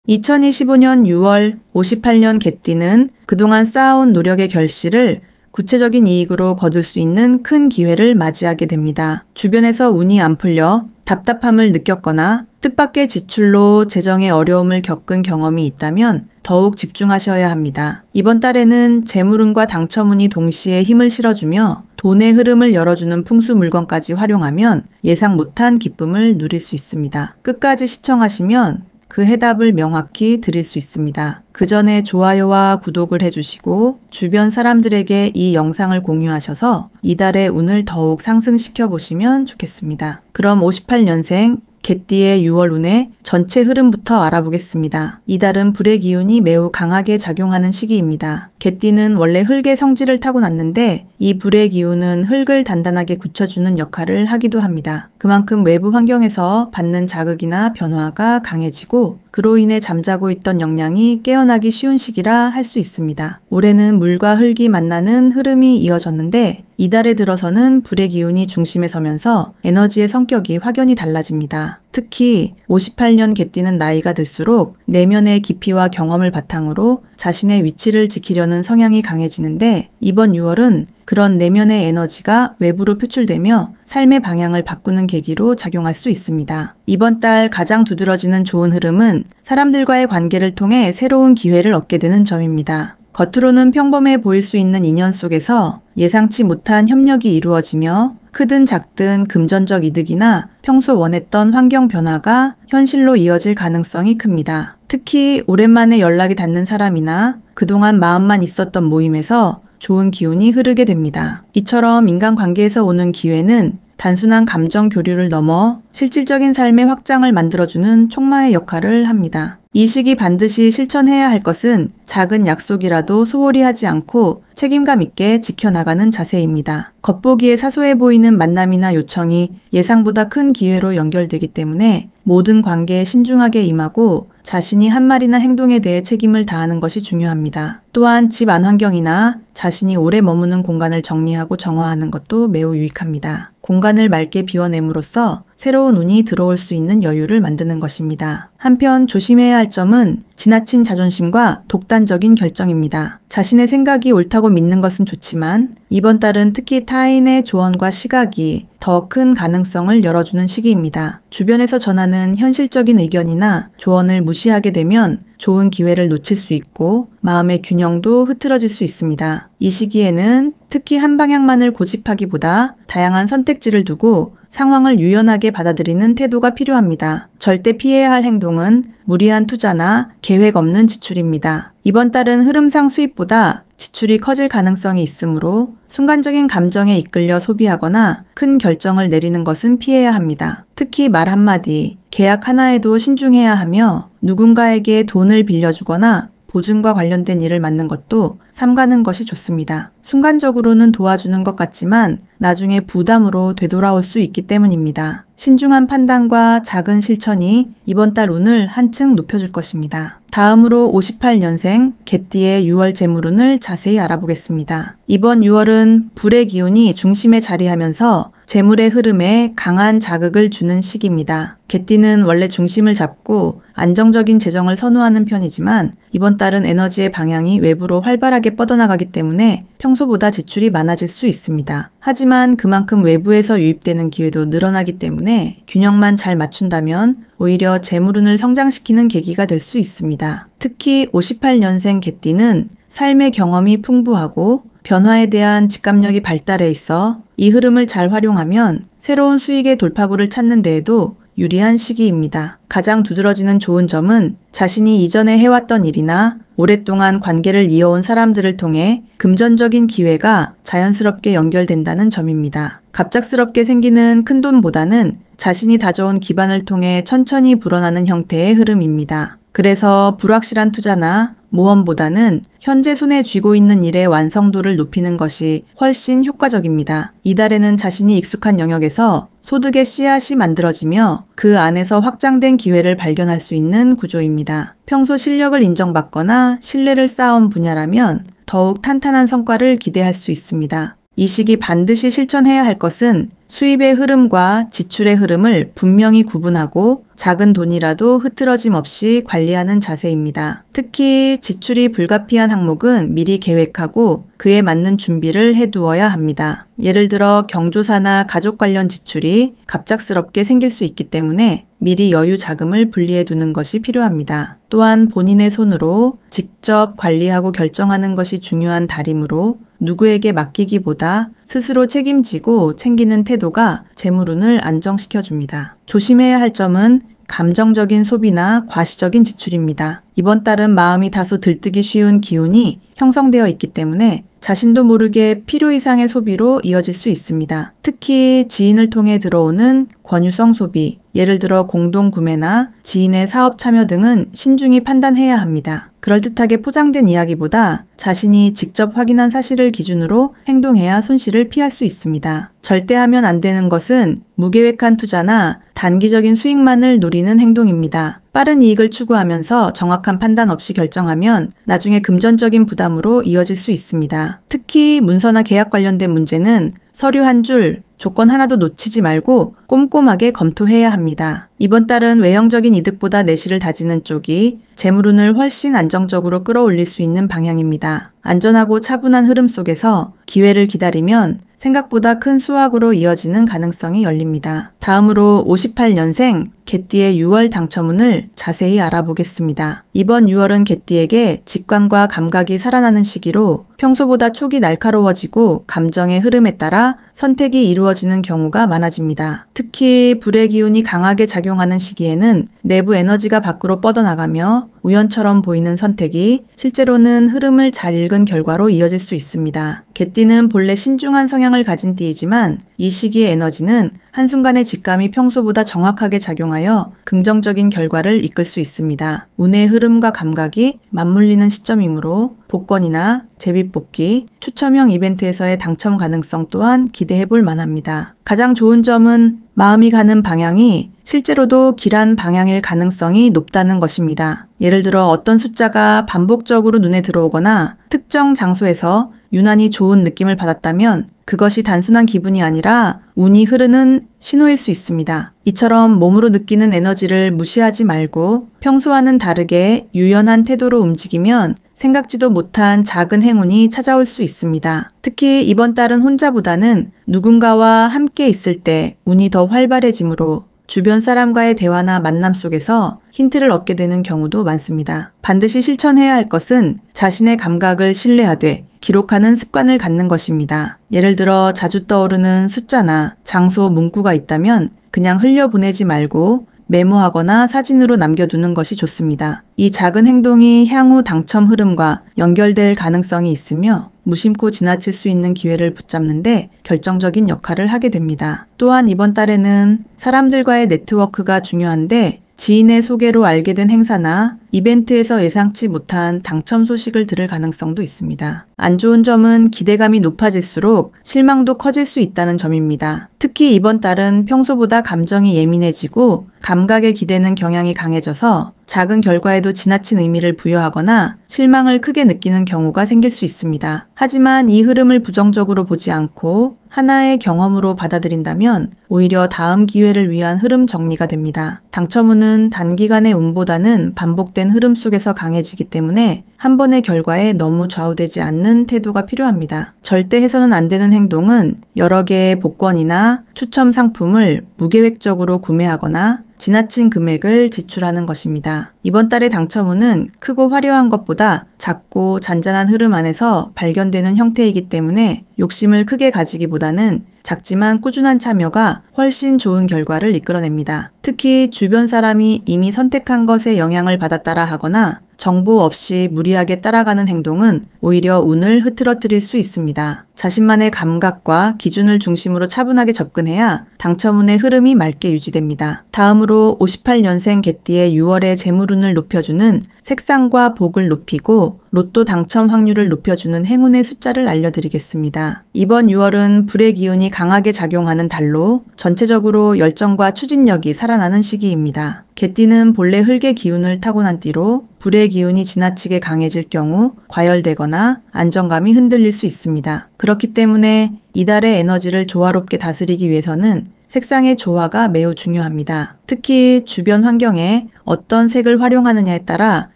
2025년 6월 58년 개띠는 그동안 쌓아온 노력의 결실을 구체적인 이익으로 거둘 수 있는 큰 기회를 맞이하게 됩니다. 주변에서 운이 안 풀려 답답함을 느꼈거나 뜻밖의 지출로 재정에 어려움을 겪은 경험이 있다면 더욱 집중하셔야 합니다. 이번 달에는 재물운과 당첨운이 동시에 힘을 실어주며 돈의 흐름을 열어주는 풍수 물건까지 활용하면 예상 못한 기쁨을 누릴 수 있습니다. 끝까지 시청하시면 그 해답을 명확히 드릴 수 있습니다. 그 전에 좋아요와 구독을 해주시고 주변 사람들에게 이 영상을 공유하셔서 이달의 운을 더욱 상승시켜 보시면 좋겠습니다. 그럼 58년생 개띠의 6월 운의 전체 흐름부터 알아보겠습니다. 이달은 불의 기운이 매우 강하게 작용하는 시기입니다. 개띠는 원래 흙의 성질을 타고났는데 이 불의 기운은 흙을 단단하게 굳혀주는 역할을 하기도 합니다. 그만큼 외부 환경에서 받는 자극이나 변화가 강해지고 그로 인해 잠자고 있던 역량이 깨어나기 쉬운 시기라 할 수 있습니다. 올해는 물과 흙이 만나는 흐름이 이어졌는데 이달에 들어서는 불의 기운이 중심에 서면서 에너지의 성격이 확연히 달라집니다. 특히 58년 개띠는 나이가 들수록 내면의 깊이와 경험을 바탕으로 자신의 위치를 지키려는 성향이 강해지는데 이번 6월은 그런 내면의 에너지가 외부로 표출되며 삶의 방향을 바꾸는 계기로 작용할 수 있습니다. 이번 달 가장 두드러지는 좋은 흐름은 사람들과의 관계를 통해 새로운 기회를 얻게 되는 점입니다. 겉으로는 평범해 보일 수 있는 인연 속에서 예상치 못한 협력이 이루어지며 크든 작든 금전적 이득이나 평소 원했던 환경 변화가 현실로 이어질 가능성이 큽니다. 특히 오랜만에 연락이 닿는 사람이나 그동안 마음만 있었던 모임에서 좋은 기운이 흐르게 됩니다. 이처럼 인간관계에서 오는 기회는 단순한 감정 교류를 넘어 실질적인 삶의 확장을 만들어주는 촉마의 역할을 합니다. 이 시기 반드시 실천해야 할 것은 작은 약속이라도 소홀히 하지 않고 책임감 있게 지켜나가는 자세입니다. 겉보기에 사소해 보이는 만남이나 요청이 예상보다 큰 기회로 연결되기 때문에 모든 관계에 신중하게 임하고 자신이 한 말이나 행동에 대해 책임을 다하는 것이 중요합니다. 또한 집 안 환경이나 자신이 오래 머무는 공간을 정리하고 정화하는 것도 매우 유익합니다. 공간을 맑게 비워냄으로써 새로운 운이 들어올 수 있는 여유를 만드는 것입니다. 한편 조심해야 할 점은 지나친 자존심과 독단적인 결정입니다. 자신의 생각이 옳다고 믿는 것은 좋지만 이번 달은 특히 타인의 조언과 시각이 더 큰 가능성을 열어주는 시기입니다. 주변에서 전하는 현실적인 의견이나 조언을 무시하게 되면 좋은 기회를 놓칠 수 있고 마음의 균형도 흐트러질 수 있습니다. 이 시기에는 특히 한 방향만을 고집하기보다 다양한 선택지를 두고 상황을 유연하게 받아들이는 태도가 필요합니다. 절대 피해야 할 행동은 무리한 투자나 계획 없는 지출입니다. 이번 달은 흐름상 수입보다 지출이 커질 가능성이 있으므로 순간적인 감정에 이끌려 소비하거나 큰 결정을 내리는 것은 피해야 합니다. 특히 말 한마디, 계약 하나에도 신중해야 하며 누군가에게 돈을 빌려주거나 보증과 관련된 일을 맡는 것도 삼가는 것이 좋습니다. 순간적으로는 도와주는 것 같지만 나중에 부담으로 되돌아올 수 있기 때문입니다. 신중한 판단과 작은 실천이 이번 달 운을 한층 높여줄 것입니다. 다음으로 58년생 개띠의 6월 재물운을 자세히 알아보겠습니다. 이번 6월은 불의 기운이 중심에 자리하면서 재물의 흐름에 강한 자극을 주는 시기입니다. 개띠는 원래 중심을 잡고 안정적인 재정을 선호하는 편이지만 이번 달은 에너지의 방향이 외부로 활발하게 뻗어나가기 때문에 평소보다 지출이 많아질 수 있습니다. 하지만 그만큼 외부에서 유입되는 기회도 늘어나기 때문에 균형만 잘 맞춘다면 오히려 재물운을 성장시키는 계기가 될 수 있습니다. 특히 58년생 개띠는 삶의 경험이 풍부하고 변화에 대한 직감력이 발달해 있어 이 흐름을 잘 활용하면 새로운 수익의 돌파구를 찾는 데에도 유리한 시기입니다. 가장 두드러지는 좋은 점은 자신이 이전에 해왔던 일이나 오랫동안 관계를 이어온 사람들을 통해 금전적인 기회가 자연스럽게 연결된다는 점입니다. 갑작스럽게 생기는 큰돈보다는 자신이 다져온 기반을 통해 천천히 불어나는 형태의 흐름입니다. 그래서 불확실한 투자나 모험보다는 현재 손에 쥐고 있는 일의 완성도를 높이는 것이 훨씬 효과적입니다. 이달에는 자신이 익숙한 영역에서 소득의 씨앗이 만들어지며 그 안에서 확장된 기회를 발견할 수 있는 구조입니다. 평소 실력을 인정받거나 신뢰를 쌓아온 분야라면 더욱 탄탄한 성과를 기대할 수 있습니다. 이 시기 반드시 실천해야 할 것은 수입의 흐름과 지출의 흐름을 분명히 구분하고 작은 돈이라도 흐트러짐 없이 관리하는 자세입니다. 특히 지출이 불가피한 항목은 미리 계획하고 그에 맞는 준비를 해두어야 합니다. 예를 들어 경조사나 가족 관련 지출이 갑작스럽게 생길 수 있기 때문에 미리 여유 자금을 분리해 두는 것이 필요합니다. 또한 본인의 손으로 직접 관리하고 결정하는 것이 중요한 달이므로 누구에게 맡기기보다 스스로 책임지고 챙기는 태도가 재물운을 안정시켜줍니다. 조심해야 할 점은 감정적인 소비나 과시적인 지출입니다. 이번 달은 마음이 다소 들뜨기 쉬운 기운이 형성되어 있기 때문에 자신도 모르게 필요 이상의 소비로 이어질 수 있습니다. 특히 지인을 통해 들어오는 권유성 소비, 예를 들어 공동구매나 지인의 사업 참여 등은 신중히 판단해야 합니다. 그럴듯하게 포장된 이야기보다 자신이 직접 확인한 사실을 기준으로 행동해야 손실을 피할 수 있습니다. 절대 하면 안 되는 것은 무계획한 투자나 단기적인 수익만을 노리는 행동입니다. 빠른 이익을 추구하면서 정확한 판단 없이 결정하면 나중에 금전적인 부담으로 이어질 수 있습니다. 특히 문서나 계약 관련된 문제는 서류 한 줄, 조건 하나도 놓치지 말고 꼼꼼하게 검토해야 합니다. 이번 달은 외형적인 이득보다 내실을 다지는 쪽이 재물운을 훨씬 안정적으로 끌어올릴 수 있는 방향입니다. 안전하고 차분한 흐름 속에서 기회를 기다리면 생각보다 큰 수확으로 이어지는 가능성이 열립니다. 다음으로 58년생 개띠의 6월 당첨운을 자세히 알아보겠습니다. 이번 6월은 개띠에게 직관과 감각이 살아나는 시기로 평소보다 촉이 날카로워지고 감정의 흐름에 따라 선택이 이루어지는 경우가 많아집니다. 특히 불의 기운이 강하게 작용하는 시기에는 내부 에너지가 밖으로 뻗어나가며 우연처럼 보이는 선택이 실제로는 흐름을 잘 읽은 결과로 이어질 수 있습니다. 개띠는 본래 신중한 성향을 가진 띠이지만 이 시기의 에너지는 한순간의 직감이 평소보다 정확하게 작용하여 긍정적인 결과를 이끌 수 있습니다. 운의 흐름과 감각이 맞물리는 시점이므로 복권이나 제비뽑기, 추첨형 이벤트에서의 당첨 가능성 또한 기대해 볼 만합니다. 가장 좋은 점은 마음이 가는 방향이 실제로도 길한 방향일 가능성이 높다는 것입니다. 예를 들어 어떤 숫자가 반복적으로 눈에 들어오거나 특정 장소에서 유난히 좋은 느낌을 받았다면 그것이 단순한 기분이 아니라 운이 흐르는 신호일 수 있습니다. 이처럼 몸으로 느끼는 에너지를 무시하지 말고 평소와는 다르게 유연한 태도로 움직이면 생각지도 못한 작은 행운이 찾아올 수 있습니다. 특히 이번 달은 혼자보다는 누군가와 함께 있을 때 운이 더 활발해지므로 주변 사람과의 대화나 만남 속에서 힌트를 얻게 되는 경우도 많습니다. 반드시 실천해야 할 것은 자신의 감각을 신뢰하되 기록하는 습관을 갖는 것입니다. 예를 들어 자주 떠오르는 숫자나 장소, 문구가 있다면 그냥 흘려보내지 말고 메모하거나 사진으로 남겨두는 것이 좋습니다. 이 작은 행동이 향후 당첨 흐름과 연결될 가능성이 있으며 무심코 지나칠 수 있는 기회를 붙잡는데 결정적인 역할을 하게 됩니다. 또한 이번 달에는 사람들과의 네트워크가 중요한데 지인의 소개로 알게 된 행사나 이벤트에서 예상치 못한 당첨 소식을 들을 가능성도 있습니다. 안 좋은 점은 기대감이 높아질수록 실망도 커질 수 있다는 점입니다. 특히 이번 달은 평소보다 감정이 예민해지고 감각에 기대는 경향이 강해져서 작은 결과에도 지나친 의미를 부여하거나 실망을 크게 느끼는 경우가 생길 수 있습니다. 하지만 이 흐름을 부정적으로 보지 않고 하나의 경험으로 받아들인다면 오히려 다음 기회를 위한 흐름 정리가 됩니다. 당첨운은 단기간의 운보다는 반복된 흐름 속에서 강해지기 때문에 한 번의 결과에 너무 좌우되지 않는 태도가 필요합니다. 절대 해서는 안 되는 행동은 여러 개의 복권이나 추첨 상품을 무계획적으로 구매하거나 지나친 금액을 지출하는 것입니다. 이번 달의 당첨운은 크고 화려한 것보다 작고 잔잔한 흐름 안에서 발견되는 형태이기 때문에 욕심을 크게 가지기보다는 작지만 꾸준한 참여가 훨씬 좋은 결과를 이끌어냅니다. 특히 주변 사람이 이미 선택한 것에 영향을 받았다라 하거나 정보 없이 무리하게 따라가는 행동은 오히려 운을 흐트러뜨릴 수 있습니다. 자신만의 감각과 기준을 중심으로 차분하게 접근해야 당첨운의 흐름이 맑게 유지됩니다. 다음으로 58년생 개띠의 6월의 재물운을 높여주는 색상과 복을 높이고 로또 당첨 확률을 높여주는 행운의 숫자를 알려드리겠습니다. 이번 6월은 불의 기운이 강하게 작용하는 달로 전체적으로 열정과 추진력이 살아나는 시기입니다. 개띠는 본래 흙의 기운을 타고난 띠로 불의 기운이 지나치게 강해질 경우 과열되거나 안정감이 흔들릴 수 있습니다. 그렇기 때문에 이달의 에너지를 조화롭게 다스리기 위해서는 색상의 조화가 매우 중요합니다. 특히 주변 환경에 어떤 색을 활용하느냐에 따라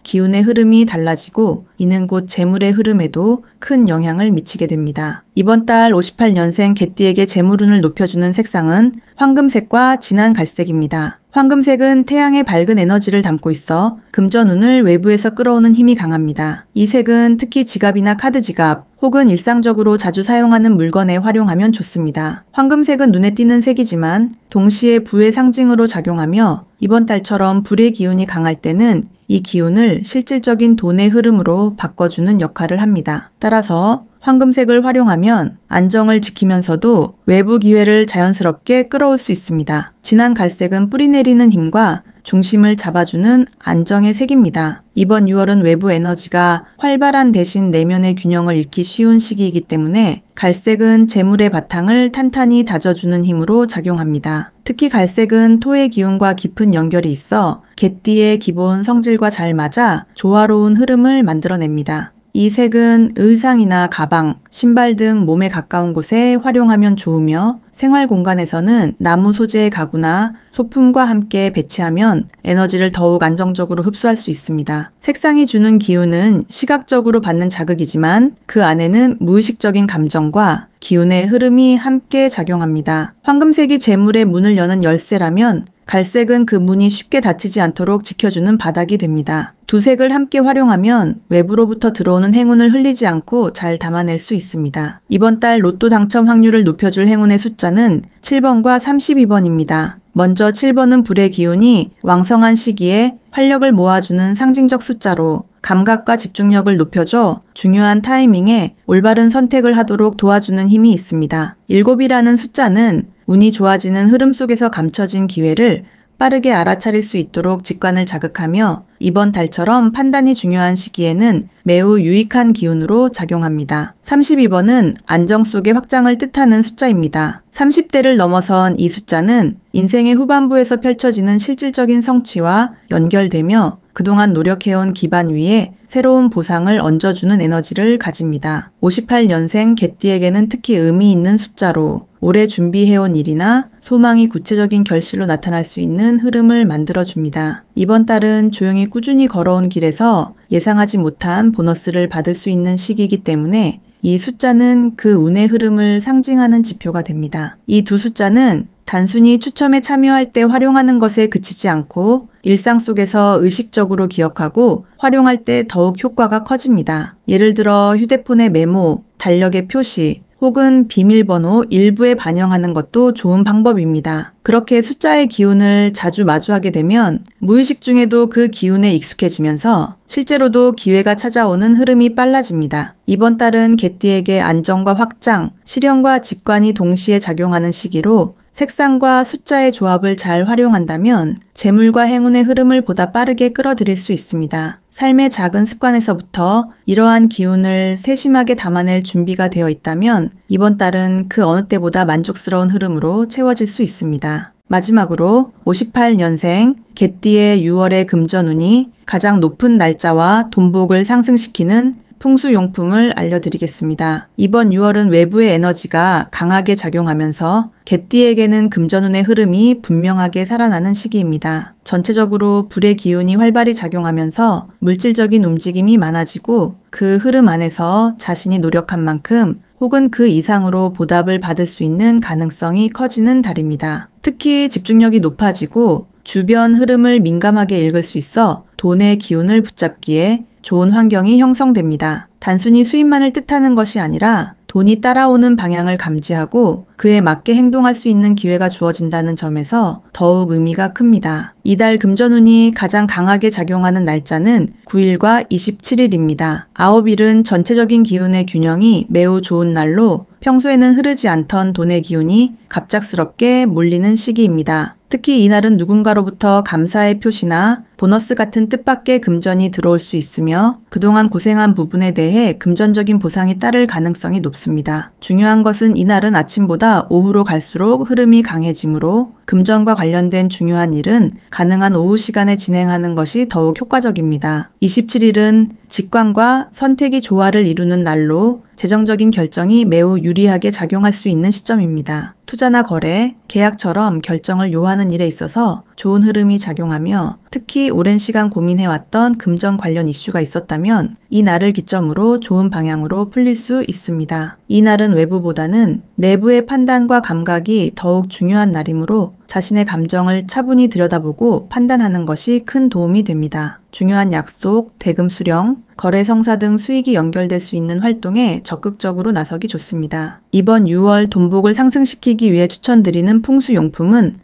기운의 흐름이 달라지고 이는 곧 재물의 흐름에도 큰 영향을 미치게 됩니다. 이번 달 58년생 개띠에게 재물운을 높여주는 색상은 황금색과 진한 갈색입니다. 황금색은 태양의 밝은 에너지를 담고 있어 금전운을 외부에서 끌어오는 힘이 강합니다. 이 색은 특히 지갑이나 카드 지갑 혹은 일상적으로 자주 사용하는 물건에 활용하면 좋습니다. 황금색은 눈에 띄는 색이지만 동시에 부의 상징으로 작용하며 이번 달처럼 불의 기운이 강할 때는 이 기운을 실질적인 돈의 흐름으로 바꿔주는 역할을 합니다. 따라서 황금색을 활용하면 안정을 지키면서도 외부 기회를 자연스럽게 끌어올 수 있습니다. 진한 갈색은 뿌리내리는 힘과 중심을 잡아주는 안정의 색입니다. 이번 6월은 외부 에너지가 활발한 대신 내면의 균형을 잃기 쉬운 시기이기 때문에 갈색은 재물의 바탕을 탄탄히 다져주는 힘으로 작용합니다. 특히 갈색은 토의 기운과 깊은 연결이 있어 개띠의 기본 성질과 잘 맞아 조화로운 흐름을 만들어냅니다. 이 색은 의상이나 가방, 신발 등 몸에 가까운 곳에 활용하면 좋으며 생활 공간에서는 나무 소재의 가구나 소품과 함께 배치하면 에너지를 더욱 안정적으로 흡수할 수 있습니다. 색상이 주는 기운은 시각적으로 받는 자극이지만 그 안에는 무의식적인 감정과 기운의 흐름이 함께 작용합니다. 황금색이 재물의 문을 여는 열쇠라면 갈색은 그 문이 쉽게 닫히지 않도록 지켜주는 바닥이 됩니다. 두 색을 함께 활용하면 외부로부터 들어오는 행운을 흘리지 않고 잘 담아낼 수 있습니다. 이번 달 로또 당첨 확률을 높여줄 행운의 숫자는 7번과 32번입니다. 먼저 7번은 불의 기운이 왕성한 시기에 활력을 모아주는 상징적 숫자로 감각과 집중력을 높여줘 중요한 타이밍에 올바른 선택을 하도록 도와주는 힘이 있습니다. 7이라는 숫자는 운이 좋아지는 흐름 속에서 감춰진 기회를 빠르게 알아차릴 수 있도록 직관을 자극하며 이번 달처럼 판단이 중요한 시기에는 매우 유익한 기운으로 작용합니다. 32번은 안정 속의 확장을 뜻하는 숫자입니다. 30대를 넘어선 이 숫자는 인생의 후반부에서 펼쳐지는 실질적인 성취와 연결되며 그동안 노력해온 기반 위에 새로운 보상을 얹어주는 에너지를 가집니다. 58년생 개띠에게는 특히 의미 있는 숫자로 오래 준비해온 일이나 소망이 구체적인 결실로 나타날 수 있는 흐름을 만들어줍니다. 이번 달은 조용히 꾸준히 걸어온 길에서 예상하지 못한 보너스를 받을 수 있는 시기이기 때문에 이 숫자는 그 운의 흐름을 상징하는 지표가 됩니다. 이 두 숫자는 단순히 추첨에 참여할 때 활용하는 것에 그치지 않고 일상 속에서 의식적으로 기억하고 활용할 때 더욱 효과가 커집니다. 예를 들어 휴대폰의 메모, 달력의 표시, 혹은 비밀번호 일부에 반영하는 것도 좋은 방법입니다. 그렇게 숫자의 기운을 자주 마주하게 되면 무의식 중에도 그 기운에 익숙해지면서 실제로도 기회가 찾아오는 흐름이 빨라집니다. 이번 달은 개띠에게 안정과 확장, 실현과 직관이 동시에 작용하는 시기로 색상과 숫자의 조합을 잘 활용한다면 재물과 행운의 흐름을 보다 빠르게 끌어들일 수 있습니다. 삶의 작은 습관에서부터 이러한 기운을 세심하게 담아낼 준비가 되어 있다면 이번 달은 그 어느 때보다 만족스러운 흐름으로 채워질 수 있습니다. 마지막으로 58년생 개띠의 6월의 금전운이 가장 높은 날짜와 돈복을 상승시키는 풍수용품을 알려드리겠습니다. 이번 6월은 외부의 에너지가 강하게 작용하면서 개띠에게는 금전운의 흐름이 분명하게 살아나는 시기입니다. 전체적으로 불의 기운이 활발히 작용하면서 물질적인 움직임이 많아지고 그 흐름 안에서 자신이 노력한 만큼 혹은 그 이상으로 보답을 받을 수 있는 가능성이 커지는 달입니다. 특히 집중력이 높아지고 주변 흐름을 민감하게 읽을 수 있어 돈의 기운을 붙잡기에 좋은 환경이 형성됩니다. 단순히 수입만을 뜻하는 것이 아니라 돈이 따라오는 방향을 감지하고 그에 맞게 행동할 수 있는 기회가 주어진다는 점에서 더욱 의미가 큽니다. 이달 금전운이 가장 강하게 작용하는 날짜는 9일과 27일입니다. 9일은 전체적인 기운의 균형이 매우 좋은 날로 평소에는 흐르지 않던 돈의 기운이 갑작스럽게 몰리는 시기입니다. 특히 이날은 누군가로부터 감사의 표시나 보너스 같은 뜻밖의 금전이 들어올 수 있으며 그동안 고생한 부분에 대해 금전적인 보상이 따를 가능성이 높습니다. 높습니다. 중요한 것은 이날은 아침보다 오후로 갈수록 흐름이 강해지므로 금전과 관련된 중요한 일은 가능한 오후 시간에 진행하는 것이 더욱 효과적입니다. 27일은 직관과 선택이 조화를 이루는 날로 재정적인 결정이 매우 유리하게 작용할 수 있는 시점입니다. 투자나 거래, 계약처럼 결정을 요하는 일에 있어서 좋은 흐름이 작용하며 특히 오랜 시간 고민해왔던 금전 관련 이슈가 있었다면 이 날을 기점으로 좋은 방향으로 풀릴 수 있습니다. 이 날은 외부보다는 내부의 판단과 감각이 더욱 중요한 날이므로 자신의 감정을 차분히 들여다보고 판단하는 것이 큰 도움이 됩니다. 중요한 약속, 대금 수령, 거래 성사 등 수익이 연결될 수 있는 활동에 적극적으로 나서기 좋습니다. 이번 6월 돈복을 상승시키기 위해 추천드리는 풍수용품은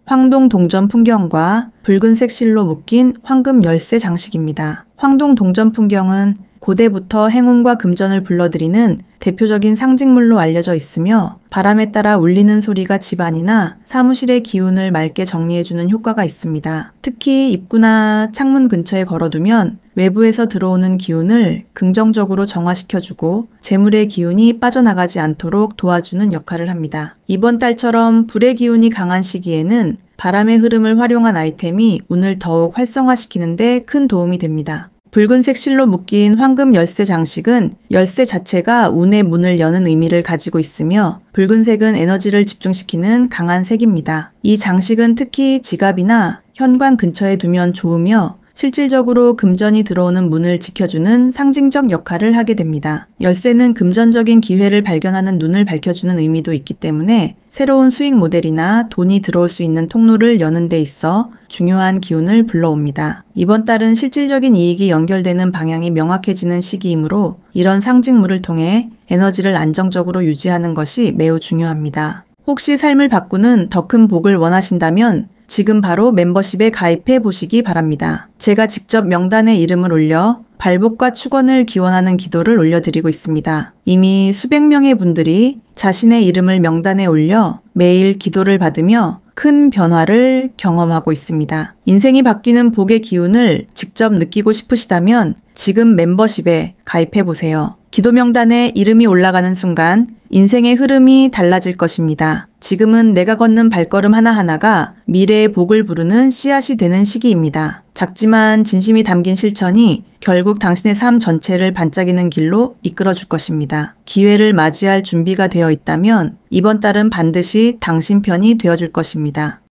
황동 동전 풍경과 붉은색 실로 묶인 황금 열쇠 장식입니다. 황동 동전 풍경은 고대부터 행운과 금전을 불러들이는 대표적인 상징물로 알려져 있으며 바람에 따라 울리는 소리가 집안이나 사무실의 기운을 맑게 정리해주는 효과가 있습니다. 특히 입구나 창문 근처에 걸어두면 외부에서 들어오는 기운을 긍정적으로 정화시켜주고 재물의 기운이 빠져나가지 않도록 도와주는 역할을 합니다. 이번 달처럼 불의 기운이 강한 시기에는 바람의 흐름을 활용한 아이템이 운을 더욱 활성화시키는 데 큰 도움이 됩니다. 붉은색 실로 묶인 황금 열쇠 장식은 열쇠 자체가 운의 문을 여는 의미를 가지고 있으며 붉은색은 에너지를 집중시키는 강한 색입니다. 이 장식은 특히 지갑이나 현관 근처에 두면 좋으며 실질적으로 금전이 들어오는 문을 지켜주는 상징적 역할을 하게 됩니다. 열쇠는 금전적인 기회를 발견하는 눈을 밝혀주는 의미도 있기 때문에 새로운 수익 모델이나 돈이 들어올 수 있는 통로를 여는 데 있어 중요한 기운을 불러옵니다. 이번 달은 실질적인 이익이 연결되는 방향이 명확해지는 시기이므로 이런 상징물을 통해 에너지를 안정적으로 유지하는 것이 매우 중요합니다. 혹시 삶을 바꾸는 더 큰 복을 원하신다면 지금 바로 멤버십에 가입해 보시기 바랍니다. 제가 직접 명단에 이름을 올려 발복과 축원을 기원하는 기도를 올려드리고 있습니다. 이미 수백 명의 분들이 자신의 이름을 명단에 올려 매일 기도를 받으며 큰 변화를 경험하고 있습니다. 인생이 바뀌는 복의 기운을 직접 느끼고 싶으시다면 지금 멤버십에 가입해 보세요. 기도 명단에 이름이 올라가는 순간 인생의 흐름이 달라질 것입니다. 지금은 내가 걷는 발걸음 하나하나가 미래의 복을 부르는 씨앗이 되는 시기입니다. 작지만 진심이 담긴 실천이 결국 당신의 삶 전체를 반짝이는 길로 이끌어 줄 것입니다. 기회를 맞이할 준비가 되어 있다면 이번 달은 반드시 당신 편이 되어 줄 것입니다.